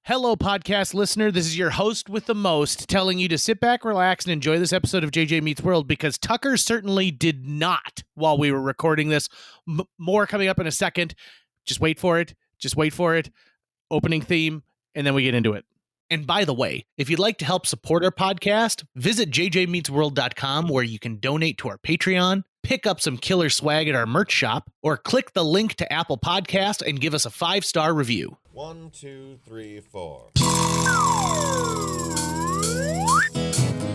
Hello, podcast listener. This is your host with the most telling you to sit back, relax, and enjoy this episode of JJ Meets World because Tucker certainly did not while we were recording this. More coming up in a second. Just wait for it. Just wait for it. Opening theme, and then we get into it. And by the way, if you'd like to help support our podcast, visit jjmeetsworld.com where you can donate to our Patreon, pick up some killer swag at our merch shop, or click the link to Apple Podcast and give us a 5-star review. 1, 2, 3, 4.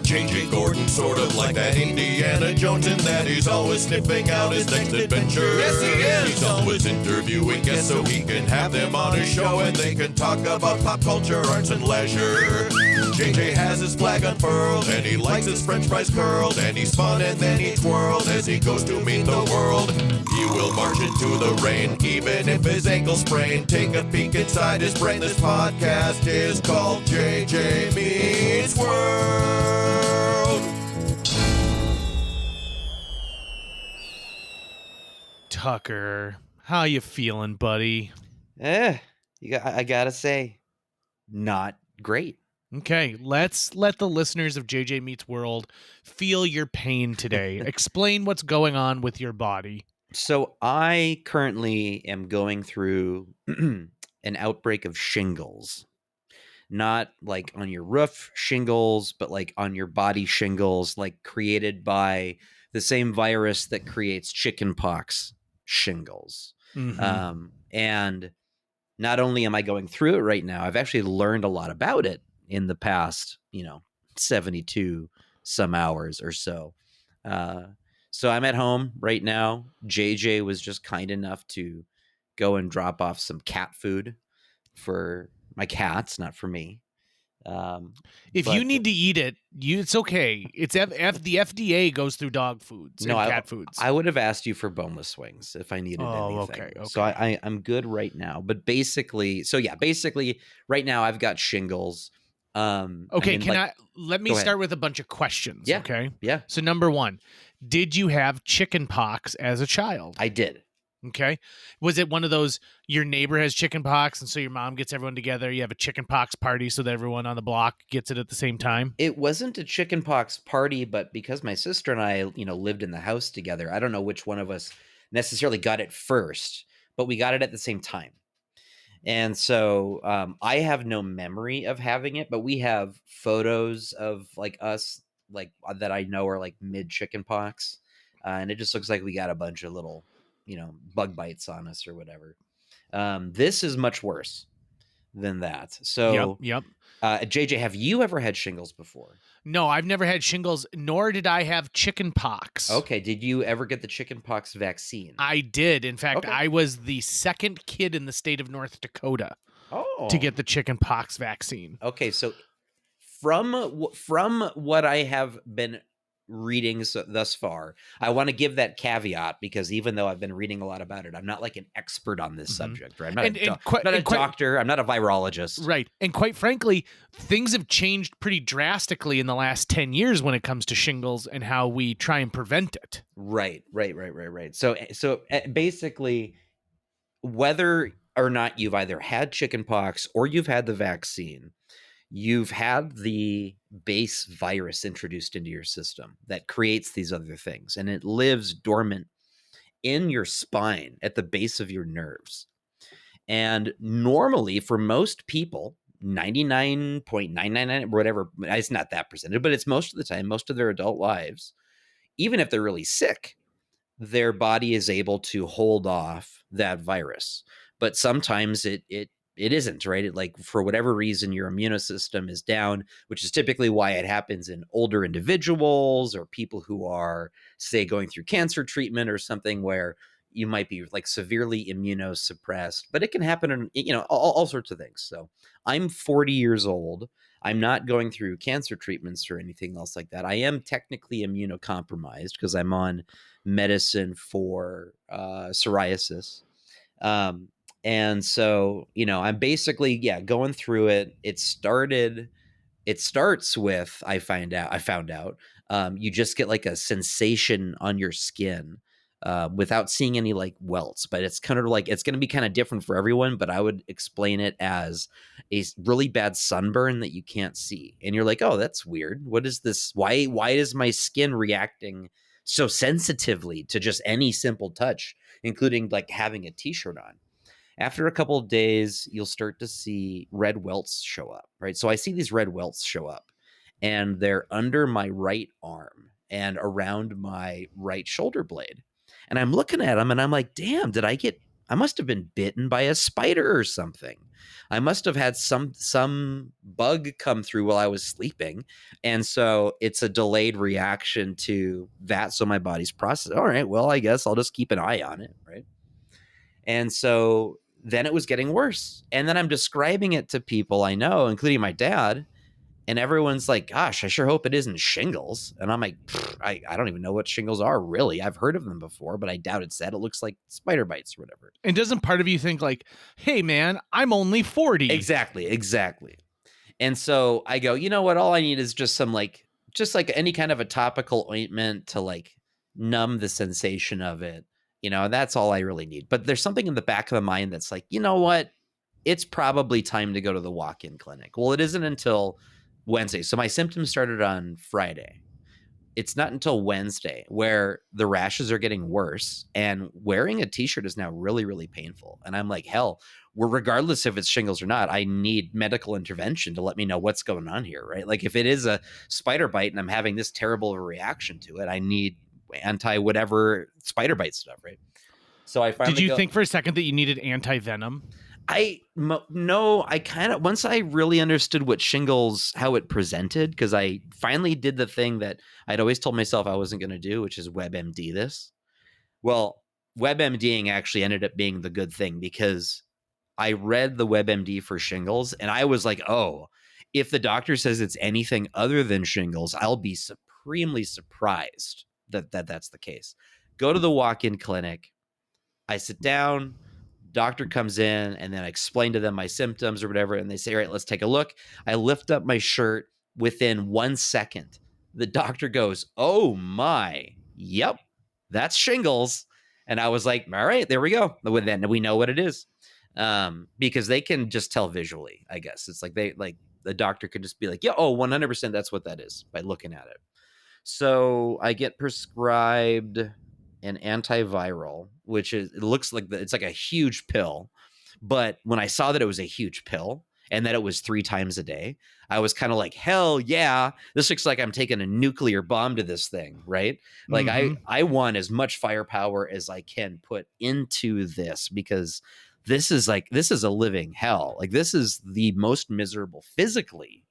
J.J. Gordon, sort of like that Indiana Jones, in that he's always sniffing out his next adventure. Yes, he is. He's always interviewing guests so he can have them on his show and they can talk about pop culture, arts, and leisure. J.J. has his flag unfurled and he likes his french fries curled and he's fun and then he twirls as he goes to meet the world. He will march into the rain even if his ankle sprained. Take a peek inside his brain. This podcast is called J.J. Meets World. Tucker, how you feeling, buddy? I gotta say, not great. Okay, let's let the listeners of JJ Meets World feel your pain today. Explain what's going on with your body. So I currently am going through an outbreak of shingles. Not like on your roof shingles, but like on your body shingles, like created by the same virus that creates chickenpox shingles. Mm-hmm. And not only am I going through it right now, I've actually learned a lot about it in the past, 72 some hours or so. So I'm at home right now. JJ was just kind enough to go and drop off some cat food for my cats, not for me. If you need to eat it, it's okay. It's the FDA goes through dog foods and cat foods. I would have asked you for boneless wings if I needed anything. Okay. So I'm good right now. But basically right now I've got shingles. Okay, let me start with a bunch of questions. Yeah. Okay. Yeah. So number one, did you have chicken pox as a child? I did. Okay. Was it one of those, your neighbor has chicken pox and so your mom gets everyone together, you have a chicken pox party so that everyone on the block gets it at the same time? It wasn't a chicken pox party, but because my sister and I, lived in the house together, I don't know which one of us necessarily got it first, but we got it at the same time. And so I have no memory of having it, but we have photos of like us, like that I know are like mid chicken pox. And it just looks like we got a bunch of little bug bites on us or whatever. This is much worse than that. So, Yep. JJ, have you ever had shingles before? No, I've never had shingles, nor did I have chicken pox. Okay. Did you ever get the chicken pox vaccine? I did. In fact, Okay. I was the second kid in the state of North Dakota to get the chicken pox vaccine. Okay. So from what I have been reading thus far, I want to give that caveat because even though I've been reading a lot about it, I'm not like an expert on this subject, right? I'm not a doctor. I'm not a virologist. Right. And quite frankly, things have changed pretty drastically in the last 10 years when it comes to shingles and how we try and prevent it. Right. So basically, whether or not you've either had chickenpox or you've had the vaccine, you've had the base virus introduced into your system that creates these other things, and it lives dormant in your spine at the base of your nerves. And normally for most people, 99.999, whatever, it's not that percentage, but it's most of the time, most of their adult lives, even if they're really sick, their body is able to hold off that virus. But sometimes it isn't, right? It, like, for whatever reason, your immune system is down, which is typically why it happens in older individuals or people who are, say, going through cancer treatment or something where you might be like severely immunosuppressed, but it can happen in, all sorts of things. So I'm 40 years old. I'm not going through cancer treatments or anything else like that. I am technically immunocompromised because I'm on medicine for psoriasis. And so, I'm basically, going through it. It starts with, I found out, you just get like a sensation on your skin without seeing any like welts. But it's kind of like it's going to be kind of different for everyone. But I would explain it as a really bad sunburn that you can't see, and you're like, oh, that's weird. What is this? Why is my skin reacting so sensitively to just any simple touch, including like having a t-shirt on? After a couple of days, you'll start to see red welts show up, right? So I see these red welts show up, and they're under my right arm and around my right shoulder blade. And I'm looking at them and I'm like, damn, I must have been bitten by a spider or something. I must have had some bug come through while I was sleeping. And so it's a delayed reaction to that. So my body's processing. All right, well, I guess I'll just keep an eye on it, right? And so then it was getting worse. And then I'm describing it to people I know, including my dad. And everyone's like, gosh, I sure hope it isn't shingles. And I'm like, I don't even know what shingles are, really. I've heard of them before, but I doubt it's that. It looks like spider bites or whatever. And doesn't part of you think like, hey, man, I'm only 40? Exactly. And so I go, you know what? All I need is just just like any kind of a topical ointment to like numb the sensation of it. That's all I really need. But there's something in the back of the mind that's like, you know what? It's probably time to go to the walk-in clinic. Well, it isn't until Wednesday. So my symptoms started on Friday. It's not until Wednesday where the rashes are getting worse, and wearing a t-shirt is now really, really painful. And I'm like, hell, regardless if it's shingles or not, I need medical intervention to let me know what's going on here, right? Like if it is a spider bite and I'm having this terrible reaction to it, I need anti-whatever spider bite stuff, right? So I finally Did you think for a second that you needed anti-venom? No, I kind of, once I really understood what shingles, how it presented, because I finally did the thing that I'd always told myself I wasn't going to do, which is WebMD this. Well, WebMDing actually ended up being the good thing, because I read the WebMD for shingles and I was like, oh, if the doctor says it's anything other than shingles, I'll be supremely surprised that that's the case. Go to the walk-in clinic. I sit down, doctor comes in, and then I explain to them my symptoms or whatever, and they say, all right, let's take a look. I lift up my shirt. Within 1 second, the doctor goes, oh my, yep, that's shingles. And I was like, all right, there we go. Then we know what it is. Because they can just tell visually, I guess. It's like the doctor could just be like, yeah, oh, 100% that's what that is by looking at it. So I get prescribed an antiviral, which it looks like it's like a huge pill. But when I saw that it was a huge pill and that it was 3 times a day, I was kind of like, hell yeah, this looks like I'm taking a nuclear bomb to this thing, right? Like I want as much firepower as I can put into this, because this is a living hell. Like this is the most miserable physically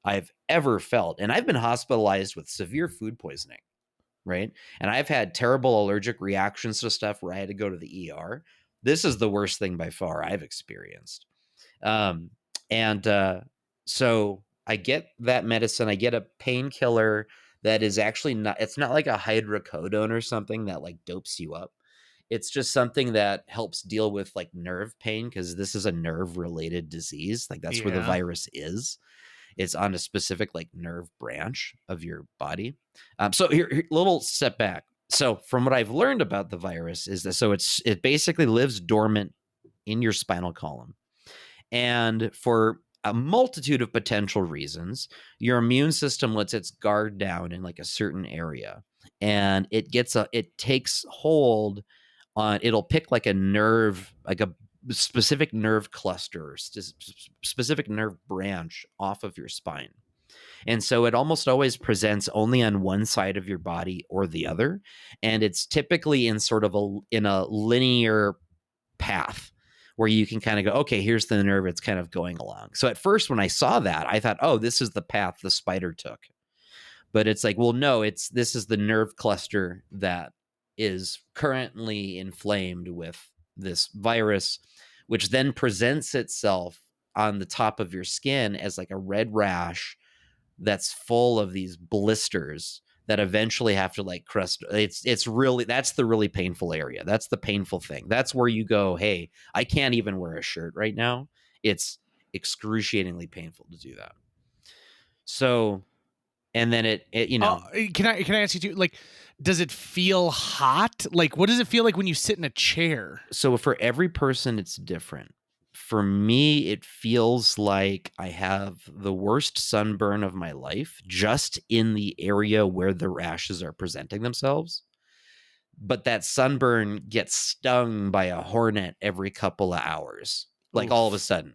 I've ever felt. And I've been hospitalized with severe food poisoning, right? And I've had terrible allergic reactions to stuff where I had to go to the ER. This is the worst thing by far I've experienced. And so I get that medicine. I get a painkiller that is actually it's not like a hydrocodone or something that like dopes you up. It's just something that helps deal with like nerve pain, because this is a nerve related disease. Like that's where the virus is. It's on a specific like nerve branch of your body. So here, little step back. So from what I've learned about the virus is that it basically lives dormant in your spinal column, and for a multitude of potential reasons, your immune system lets its guard down in like a certain area, and it takes hold on. It'll pick like a nerve, like a specific nerve cluster, specific nerve branch off of your spine. And so it almost always presents only on one side of your body or the other. And it's typically in sort of in a linear path where you can kind of go, okay, here's the nerve it's kind of going along. So at first, when I saw that, I thought, oh, this is the path the spider took. But it's like, well, no, this is the nerve cluster that is currently inflamed with this virus, which then presents itself on the top of your skin as like a red rash that's full of these blisters that eventually have to like crust. It's really, that's the really painful area. That's the painful thing. That's where you go, hey, I can't even wear a shirt right now. It's excruciatingly painful to do that. So, And then it Can I ask you too? Like, does it feel hot? Like, what does it feel like when you sit in a chair? So for every person, it's different. For me, it feels like I have the worst sunburn of my life just in the area where the rashes are presenting themselves. But that sunburn gets stung by a hornet every couple of hours, like all of a Oof. sudden.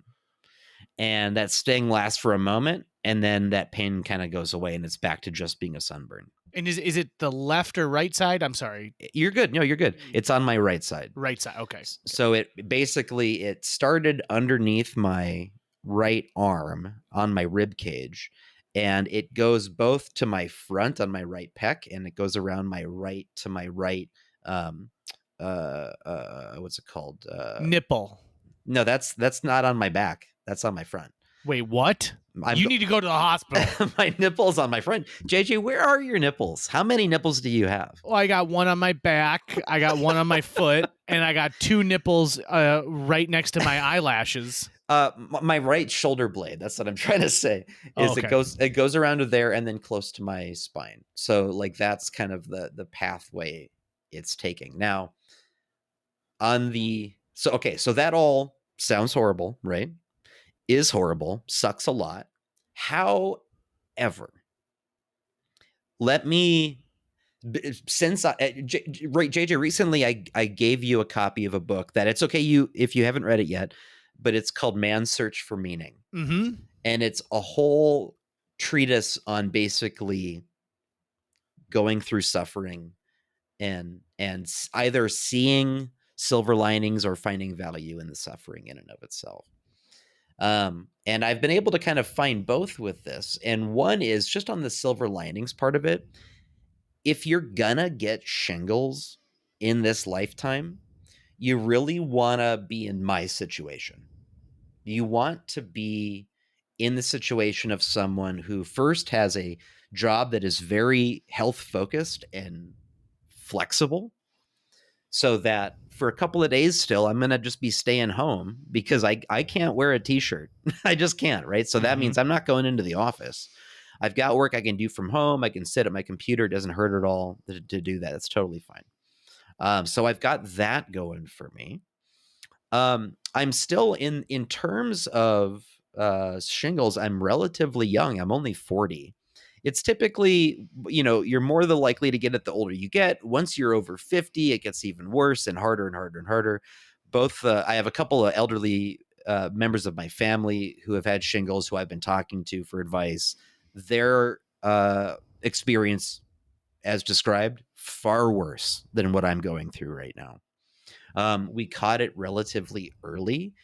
And that sting lasts for a moment, and then that pain kind of goes away, and it's back to just being a sunburn. And is it the left or right side? I'm sorry, You're good. No, you're good. It's on my right side. right side. Okay. So it started underneath my right arm on my rib cage, and it goes both to my front on my right pec, and it goes around my right to my right um what's it called? Nipple. No, that's not on my back. That's on my front. Wait, what? I'm You need to go to the hospital. my nipples on my front. JJ, where are your nipples? How many nipples do you have? Well, I got one on my back, I got one on my foot, and I got two nipples right next to my eyelashes. My right shoulder blade. That's what I'm trying to say. Is Okay. it goes around to there and then close to my spine. So like that's kind of the pathway it's taking. Now so that all sounds horrible, right? Is horrible, sucks a lot. However, let me since JJ, recently I gave you a copy of a book that it's okay if you haven't read it yet, but it's called Man's Search for Meaning. Mm-hmm. And it's a whole treatise on basically going through suffering and either seeing silver linings or finding value in the suffering in and of itself. And I've been able to kind of find both with this. And one is just on the silver linings part of it. If you're gonna get shingles in this lifetime, you really want to be in my situation. You want to be in the situation of someone who first has a job that is very health focused and flexible, so that for a couple of days still, I'm going to just be staying home because I can't wear a t-shirt. I just can't, right? So that means I'm not going into the office. I've got work I can do from home. I can sit at my computer. It doesn't hurt at all to do that. It's totally fine. So I've got that going for me. I'm still in terms of shingles, I'm relatively young. I'm only 40. It's typically, you're more than likely to get it the older you get. Once you're over 50, it gets even worse and harder and harder and harder. I have a couple of elderly members of my family who have had shingles who I've been talking to for advice. Their experience, as described, far worse than what I'm going through right now. We caught it relatively early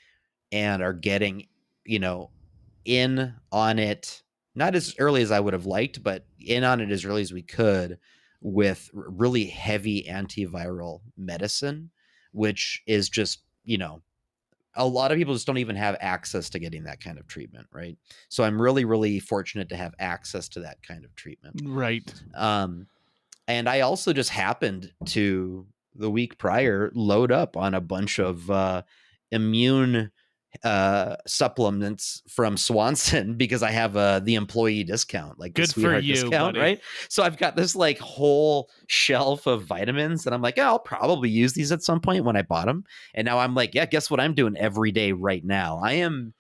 and are getting, in on it, not as early as I would have liked, but in on it as early as we could with really heavy antiviral medicine, which is just, a lot of people just don't even have access to getting that kind of treatment, right? So I'm really, really fortunate to have access to that kind of treatment. Right. And I also just happened to, the week prior, load up on a bunch of immune supplements from Swanson because I have the employee discount, like the Good for sweetheart you, discount, buddy. right? So I've got this like whole shelf of vitamins, and I'm like, I'll probably use these at some point when I bought them. And now I'm like, yeah, guess what I'm doing every day right now? I am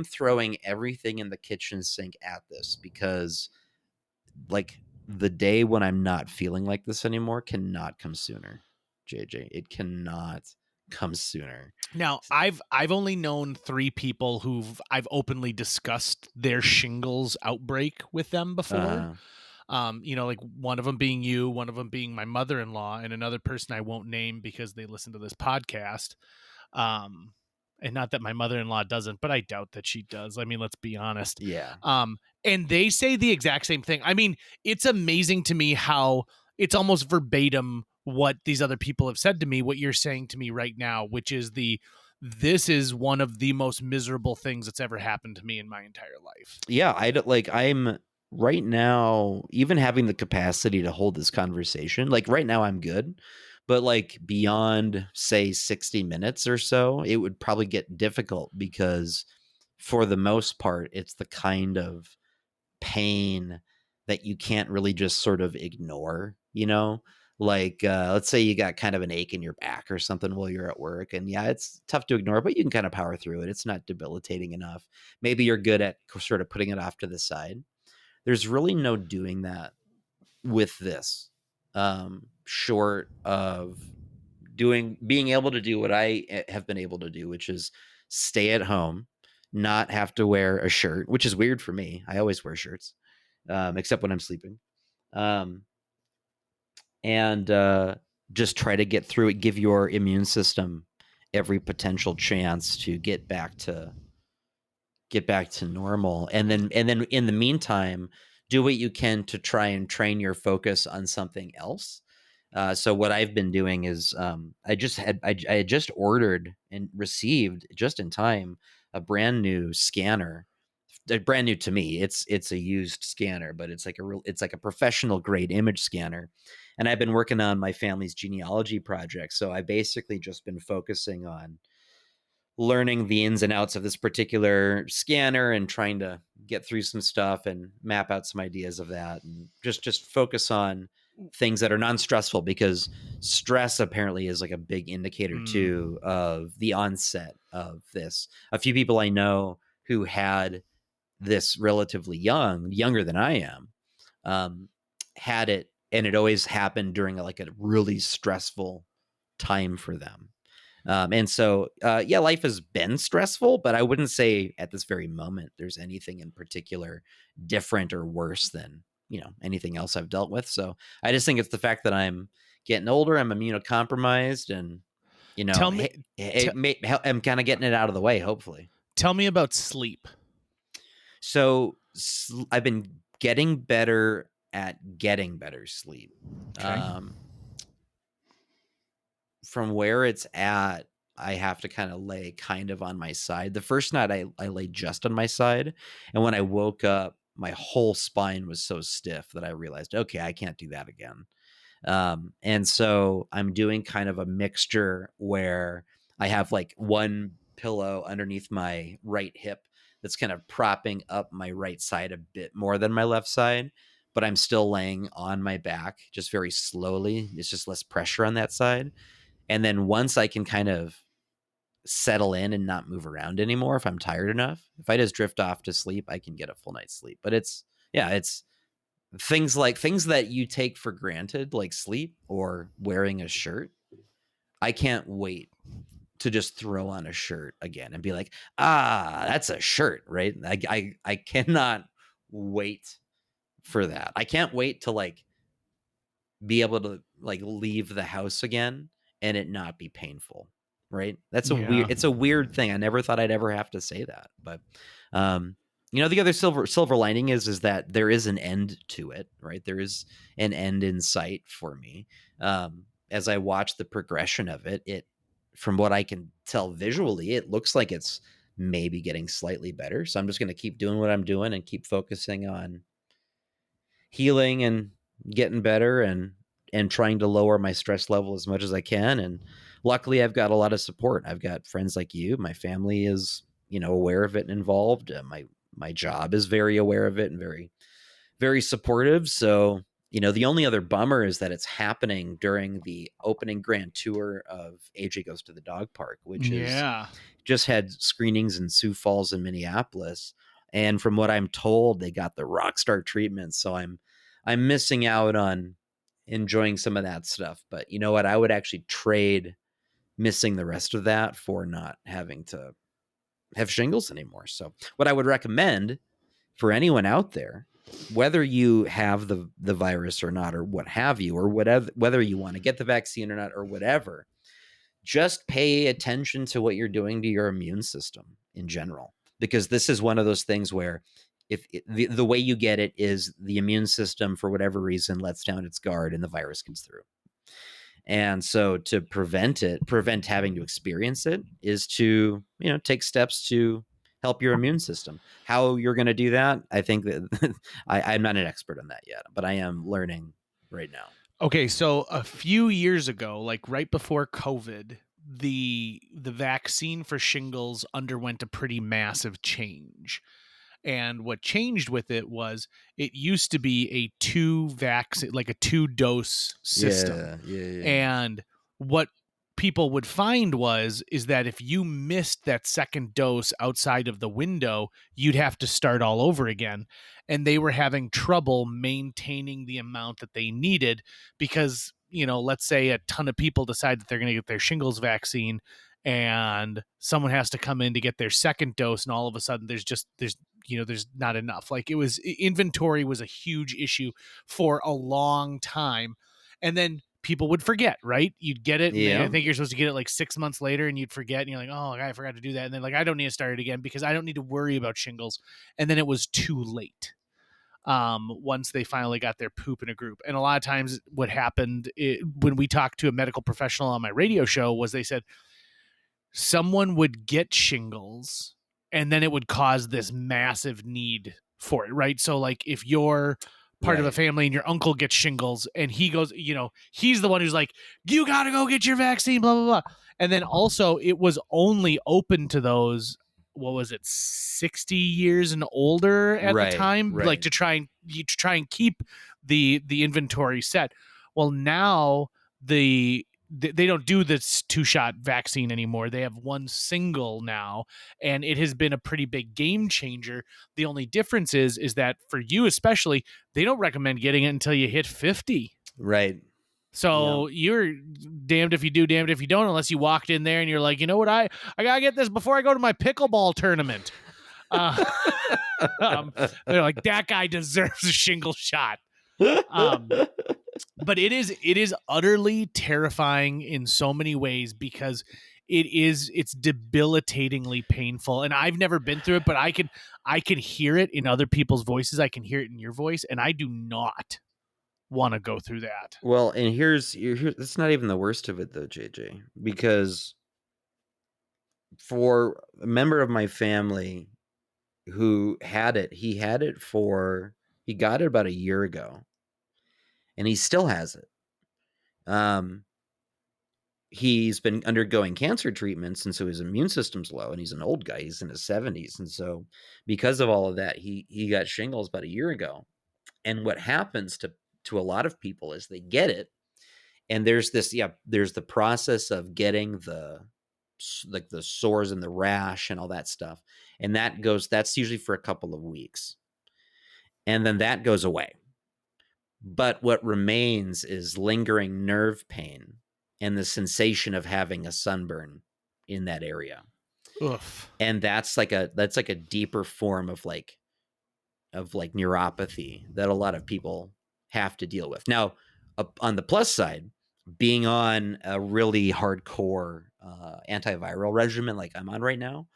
throwing everything in the kitchen sink at this because, like, the day when I'm not feeling like this anymore cannot come sooner, JJ. It cannot come sooner. Now, I've only known 3 people I've openly discussed their shingles outbreak with them before. Like one of them being you, one of them being my mother-in-law, and another person I won't name because they listen to this podcast. And not that my mother-in-law doesn't, but I doubt that she does. I mean, let's be honest. Yeah. And they say the exact same thing. I mean, it's amazing to me how it's almost verbatim what these other people have said to me, what you're saying to me right now, which is this is one of the most miserable things that's ever happened to me in my entire life. Yeah, I'm right now, even having the capacity to hold this conversation, like right now I'm good, but like beyond say 60 minutes or so, it would probably get difficult because for the most part, it's the kind of pain that you can't really just sort of ignore, you know? Like, let's say you got kind of an ache in your back or something while you're at work. And yeah, it's tough to ignore, but you can kind of power through it. It's not debilitating enough. Maybe you're good at sort of putting it off to the side. There's really no doing that with this, short of being able to do what I have been able to do, which is stay at home, not have to wear a shirt, which is weird for me. I always wear shirts, except when I'm sleeping. And just try to get through it, give your immune system every potential chance to get back to normal. And then in the meantime, do what you can to try and train your focus on something else. So what I've been doing is I had just ordered and received just in time a brand new scanner. They're brand new to me. It's a used scanner, but it's like a professional grade image scanner. And I've been working on my family's genealogy project. So I basically just been focusing on learning the ins and outs of this particular scanner and trying to get through some stuff and map out some ideas of that, and just focus on things that are non-stressful, because stress apparently is like a big indicator too of the onset of this. A few people I know who had this relatively younger than I am, had it, and it always happened during like a really stressful time for them. And so, yeah, life has been stressful, but I wouldn't say at this very moment there's anything in particular different or worse than, anything else I've dealt with. So I just think it's the fact that I'm getting older, I'm immunocompromised, and, Tell me, I'm kind of getting it out of the way, hopefully. tell me about sleep. So I've been getting better at getting better sleep. Okay. From where it's at, I have to kind of lay kind of on my side. The first night I lay just on my side. And when I woke up, my whole spine was so stiff that I realized, okay, I can't do that again. And so I'm doing kind of a mixture where I have like one pillow underneath my right hip that's kind of propping up my right side a bit more than my left side, but I'm still laying on my back just very slowly. It's just less pressure on that side. And then once I can kind of settle in and not move around anymore, if I'm tired enough, if I just drift off to sleep, I can get a full night's sleep. But it's things that you take for granted, like sleep or wearing a shirt. I can't wait to just throw on a shirt again and be like, that's a shirt, right? I cannot wait for that. I can't wait to like be able to like leave the house again and it not be painful, right? It's a weird thing. I never thought I'd ever have to say that, but the other silver lining is that there is an end to it, right? There is an end in sight for me. As I watch the progression of it, from what I can tell visually, it looks like it's maybe getting slightly better. So I'm just going to keep doing what I'm doing and keep focusing on healing and getting better and trying to lower my stress level as much as I can. And luckily I've got a lot of support. I've got friends like you. My family is, aware of it and involved. My job is very aware of it and very, very supportive. So, the only other bummer is that it's happening during the opening grand tour of AJ Goes to the Dog Park, which is just had screenings in Sioux Falls and Minneapolis. And from what I'm told, they got the rock star treatment. So I'm missing out on enjoying some of that stuff. But you know what? I would actually trade missing the rest of that for not having to have shingles anymore. So what I would recommend for anyone out there, whether you have the virus or not, or what have you, or whether you want to get the vaccine or not, or whatever, just pay attention to what you're doing to your immune system in general, because this is one of those things where the way you get it is the immune system, for whatever reason, lets down its guard and the virus gets through. And so to prevent having to experience it is to, take steps to help your immune system. How you're going to do that, I think that I'm not an expert on that yet, but I am learning right now. Okay, so a few years ago, like right before COVID, the vaccine for shingles underwent a pretty massive change. And what changed with it was it used to be a like a 2-dose system. Yeah. And what people would find is that if you missed that second dose outside of the window, you'd have to start all over again. And they were having trouble maintaining the amount that they needed because, let's say a ton of people decide that they're going to get their shingles vaccine and someone has to come in to get their second dose, and all of a sudden there's not enough. Like, inventory was a huge issue for a long time. And then people would forget, right? You'd get it. And I think you're supposed to get it like 6 months later, and you'd forget. And you're like, oh, I forgot to do that. And then like, I don't need to start it again because I don't need to worry about shingles. And then it was too late. Once they finally got their poop in a group. And a lot of times what happened when we talked to a medical professional on my radio show was they said someone would get shingles and then it would cause this massive need for it, right? So like if you're part of a family and your uncle gets shingles and he goes, he's the one who's like, you got to go get your vaccine, blah, blah, blah. And then also it was only open to those, what was it, 60 years and older at the time, like to try and keep the inventory set. Well, now they don't do this 2-shot vaccine anymore. They have one single now, and it has been a pretty big game changer. The only difference is that for you especially, they don't recommend getting it until you hit 50. Right. So you're damned if you do, damned if you don't, unless you walked in there and you're like, you know what, I gotta get this before I go to my pickleball tournament. They're like, that guy deserves a shingle shot. But it is utterly terrifying in so many ways because it's debilitatingly painful. And I've never been through it, but I can hear it in other people's voices. I can hear it in your voice, and I do not want to go through that. Well, and here's that's not even the worst of it though, JJ, because for a member of my family who had it, he got it about a year ago, and he still has it. He's been undergoing cancer treatments, and so his immune system's low, and he's an old guy. He's in his 70s. And so because of all of that, he got shingles about a year ago. And what happens to a lot of people is they get it, and there's the process of getting the sores and the rash and all that stuff. And that's usually for a couple of weeks. And then that goes away. But what remains is lingering nerve pain and the sensation of having a sunburn in that area. Oof. And that's like a deeper form of neuropathy that a lot of people have to deal with. Now, on the plus side, being on a really hardcore antiviral regimen like I'm on right now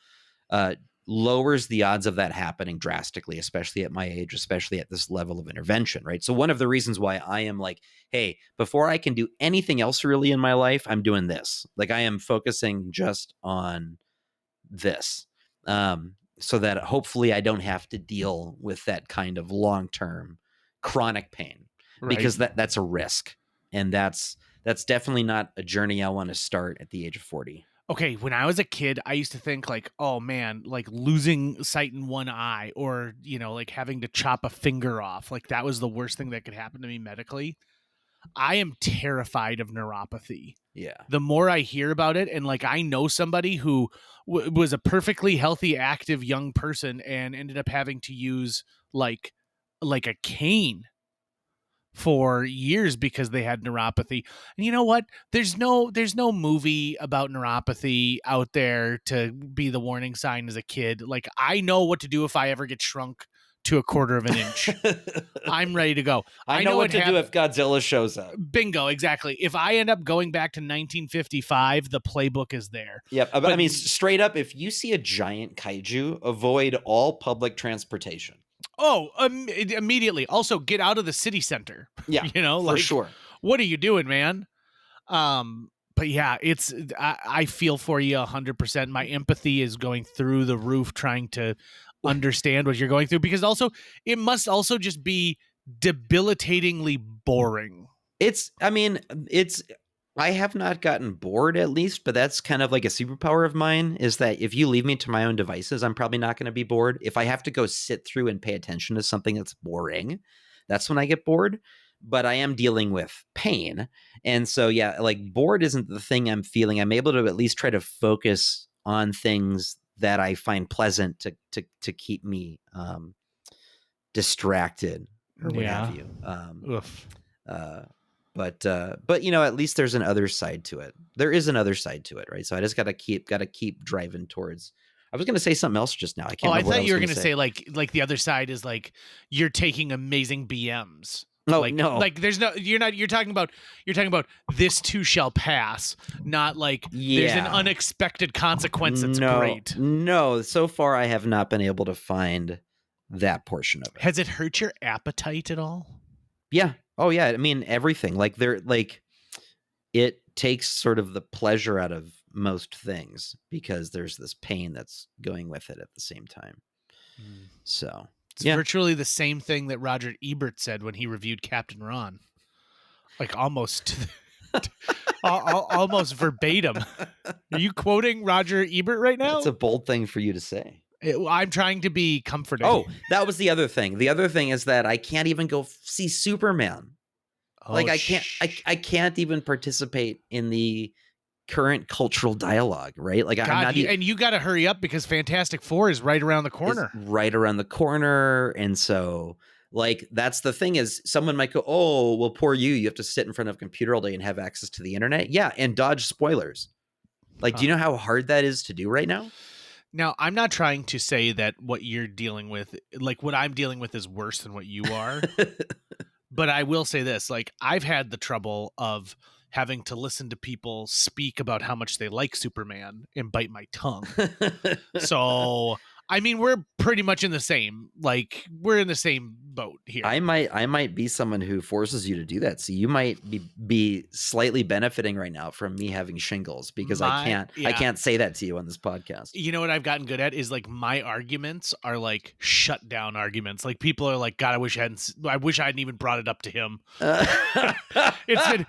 lowers the odds of that happening drastically, especially at my age, especially at this level of intervention, right? So one of the reasons why I am like, hey, before I can do anything else really in my life, I'm doing this. Like I am focusing just on this, so that hopefully I don't have to deal with that kind of long-term chronic pain, because that's a risk. And that's definitely not a journey I want to start at the age of 40. Okay, when I was a kid, I used to think like, oh man, like losing sight in one eye, or, like having to chop a finger off. Like that was the worst thing that could happen to me medically. I am terrified of neuropathy. Yeah. The more I hear about it, and like I know somebody who was a perfectly healthy, active young person and ended up having to use like a cane for years because they had neuropathy. And you know what? There's no movie about neuropathy out there to be the warning sign as a kid. Like I know what to do if I ever get shrunk to a quarter of an inch. I'm ready to go. I know what to do if Godzilla shows up. Bingo, exactly. If I end up going back to 1955, the playbook is there. Yep. But I mean, straight up, if you see a giant kaiju, avoid all public transportation. Oh, immediately. Also, get out of the city center. Yeah, for sure. What are you doing, man? But yeah, I feel for you 100%. My empathy is going through the roof trying to understand what you're going through, because also it must also just be debilitatingly boring. It's I have not gotten bored, at least, but that's kind of like a superpower of mine, is that if you leave me to my own devices, I'm probably not going to be bored. If I have to go sit through and pay attention to something that's boring, that's when I get bored. But I am dealing with pain. And so, yeah, like bored isn't the thing I'm feeling. I'm able to at least try to focus on things that I find pleasant to keep me distracted or what have you. Oof. But at least there's an other side to it. There is another side to it, right? So I just gotta keep driving towards. I was gonna say something else just now. I can't. I remember what thought I you were was gonna say like the other side is like you're taking amazing BMs. No, like, no. Like there's no. You're talking about this too shall pass. Not like there's an unexpected consequence that's great. No, so far I have not been able to find that portion of it. Has it hurt your appetite at all? Yeah. Oh yeah. I mean everything. It takes sort of the pleasure out of most things because there's this pain that's going with it at the same time. So it's virtually the same thing that Roger Ebert said when he reviewed Captain Ron, like almost almost verbatim. Are you quoting Roger Ebert right now? That's a bold thing for you to say. I'm trying to be comforting. Oh, that was the other thing. The other thing is that I can't even go see Superman. I can't even participate in the current cultural dialogue, right? Like God, I'm not and you got to hurry up because Fantastic Four is right around the corner. Right around the corner, and so that's the thing is someone might go, "Oh, well, poor you. You have to sit in front of a computer all day and have access to the internet." Yeah, and dodge spoilers. Do you know how hard that is to do right now? Now, I'm not trying to say that what you're dealing with, like what I'm dealing with, is worse than what you are. But I will say this, I've had the trouble of having to listen to people speak about how much they like Superman and bite my tongue. So, I mean, we're pretty much in the same, we're in the same boat here. I might be someone who forces you to do that. So you might be slightly benefiting right now from me having shingles because I can't say that to you on this podcast. You know what I've gotten good at is my arguments are shut down arguments. People are like, God, I wish I hadn't even brought it up to him. It's been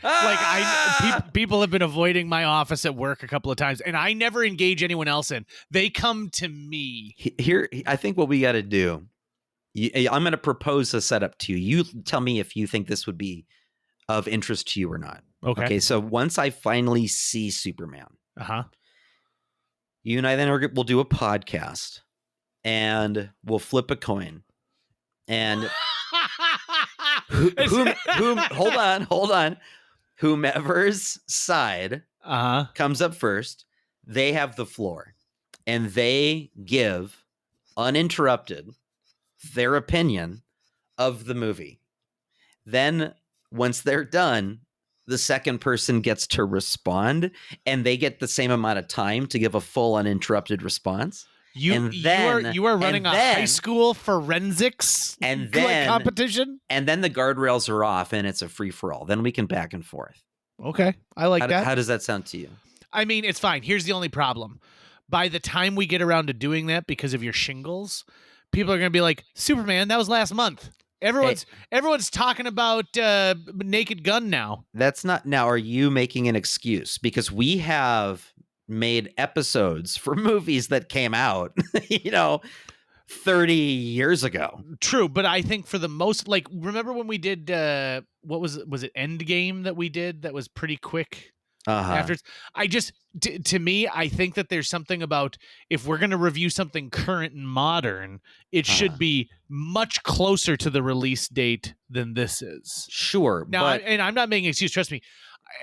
people have been avoiding my office at work a couple of times and I never engage anyone else in. They come to me. Here, I think what we got to do, I'm going to propose a setup to you. You tell me if you think this would be of interest to you or not. Okay. So once I finally see Superman, you and I then we'll do a podcast and we'll flip a coin. And hold on. Whomever's side comes up first, they have the floor. And they give, uninterrupted, their opinion of the movie. Then, once they're done, the second person gets to respond, and they get the same amount of time to give a full uninterrupted response. You are running a high school forensics competition? And then the guardrails are off, and it's a free-for-all. Then we can back and forth. Okay, I like that. How does that sound to you? I mean, it's fine. Here's the only problem. By the time we get around to doing that, because of your shingles, people are going to be like, Superman, that was last month. Everyone's talking about Naked Gun now. That's not now. Are you making an excuse? Because we have made episodes for movies that came out, 30 years ago. True, but I think for the most, remember when we did what was it Endgame that we did that was pretty quick? Afterwards, to me, I think that there's something about if we're going to review something current and modern, it should be much closer to the release date than this is. Sure. Now, and I'm not making an excuse, trust me.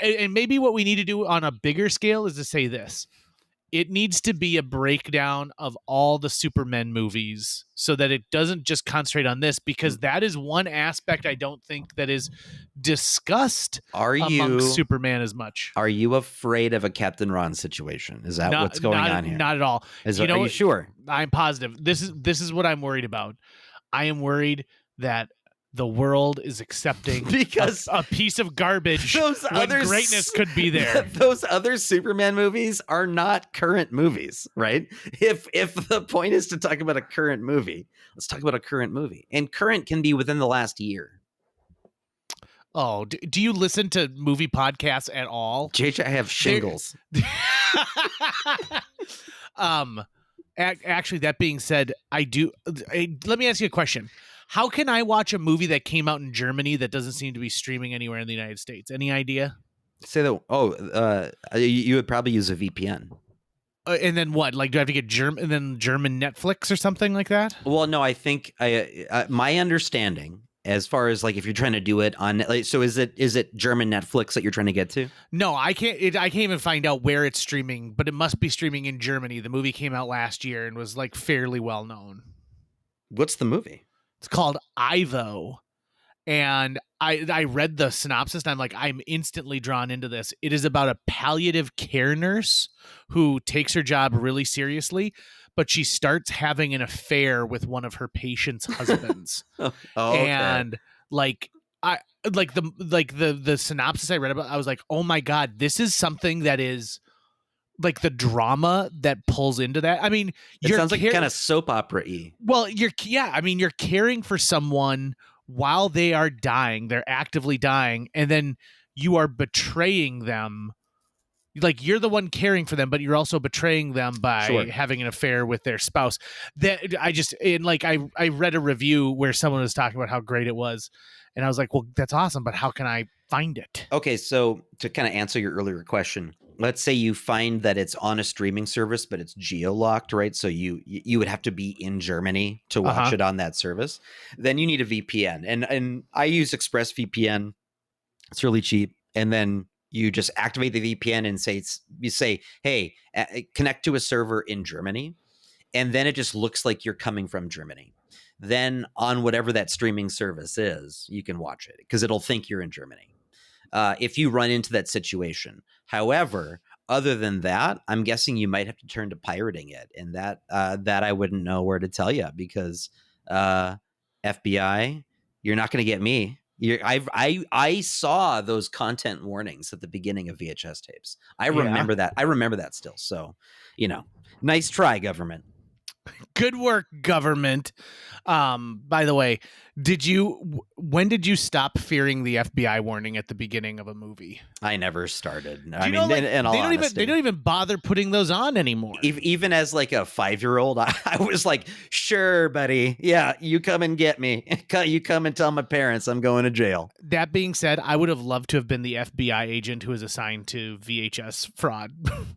And maybe what we need to do on a bigger scale is to say this. It needs to be a breakdown of all the Superman movies so that it doesn't just concentrate on this, because that is one aspect I don't think that is discussed amongst Superman as much. Are you afraid of a Captain Ron situation? Is that what's going on here? Not at all. Are you sure? I'm positive. This is what I'm worried about. I am worried that the world is accepting because a piece of garbage when greatness could be there. Those other Superman movies are not current movies, right? If the point is to talk about a current movie, let's talk about a current movie. And current can be within the last year. Oh, do you listen to movie podcasts at all? JJ, I have shingles. um, actually, that being said, I do. Let me ask you a question. How can I watch a movie that came out in Germany that doesn't seem to be streaming anywhere in the United States? Any idea? Say that. Oh, you would probably use a VPN. And then what? Like, do I have to get German Netflix or something like that? Well, no, I think my understanding, as far as like if you're trying to do it on, like, so is it German Netflix that you're trying to get to? No, I can't. I can't even find out where it's streaming, but it must be streaming in Germany. The movie came out last year and was like fairly well known. What's the movie? It's called Ivo. And I read the synopsis and I'm like, I'm instantly drawn into this. It is about a palliative care nurse who takes her job really seriously, but she starts having an affair with one of her patients' husbands. Okay. And like the synopsis I read about, I was like, oh my God, this is something that is like the drama that pulls into that. I mean, It sounds like kind of soap opera-y. Well, you're caring for someone while they are dying. They're actively dying, and then you are betraying them. Like, you're the one caring for them, but you're also betraying them by having an affair with their spouse. That I read a review where someone was talking about how great it was, and I was like, well, that's awesome, but how can I find it? Okay, so to kind of answer your earlier question, let's say you find that it's on a streaming service, but it's geo-locked, right? So you would have to be in Germany to watch it on that service. Then you need a VPN, and I use ExpressVPN. It's really cheap, and then you just activate the VPN and you say, hey, connect to a server in Germany, and then it just looks like you're coming from Germany. Then on whatever that streaming service is, you can watch it because it'll think you're in Germany. If you run into that situation. However, other than that, I'm guessing you might have to turn to pirating it, and that I wouldn't know where to tell you because FBI, you're not going to get me. I saw those content warnings at the beginning of VHS tapes. I remember that. I remember that still. So, nice try, government. Good work, government. By the way, when did you stop fearing the FBI warning at the beginning of a movie? I never started. I mean, they don't even bother putting those on anymore. Even as like a 5-year-old, I was like, sure, buddy. Yeah, you come and get me. You come and tell my parents I'm going to jail. That being said, I would have loved to have been the FBI agent who was assigned to VHS fraud.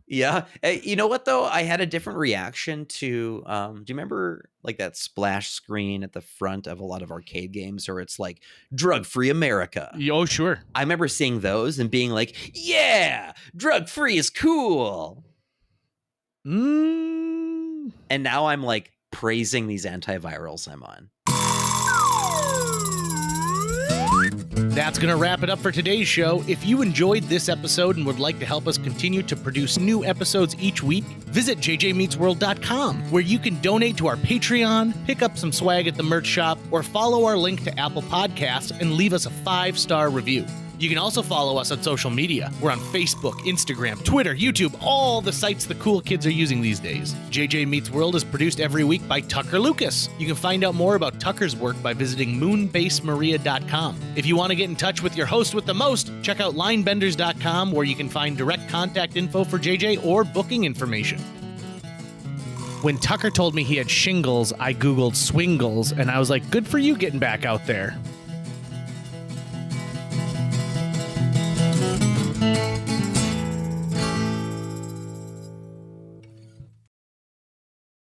Yeah. You know what, though? I had a different reaction to, do you remember like that splash screen at the front of a lot of arcade games where it's like drug-free America? Oh, sure. I remember seeing those and being like, yeah, drug-free is cool. And now I'm like praising these antivirals I'm on. That's going to wrap it up for today's show. If you enjoyed this episode and would like to help us continue to produce new episodes each week, visit jjmeetsworld.com, where you can donate to our Patreon, pick up some swag at the merch shop, or follow our link to Apple Podcasts and leave us a 5-star review. You can also follow us on social media. We're on Facebook, Instagram, Twitter, YouTube, all the sites the cool kids are using these days. JJ Meets World is produced every week by Tucker Lucas. You can find out more about Tucker's work by visiting moonbasemaria.com. If you want to get in touch with your host with the most, check out linebenders.com, where you can find direct contact info for JJ or booking information. When Tucker told me he had shingles, I Googled swingles, and I was like, good for you getting back out there.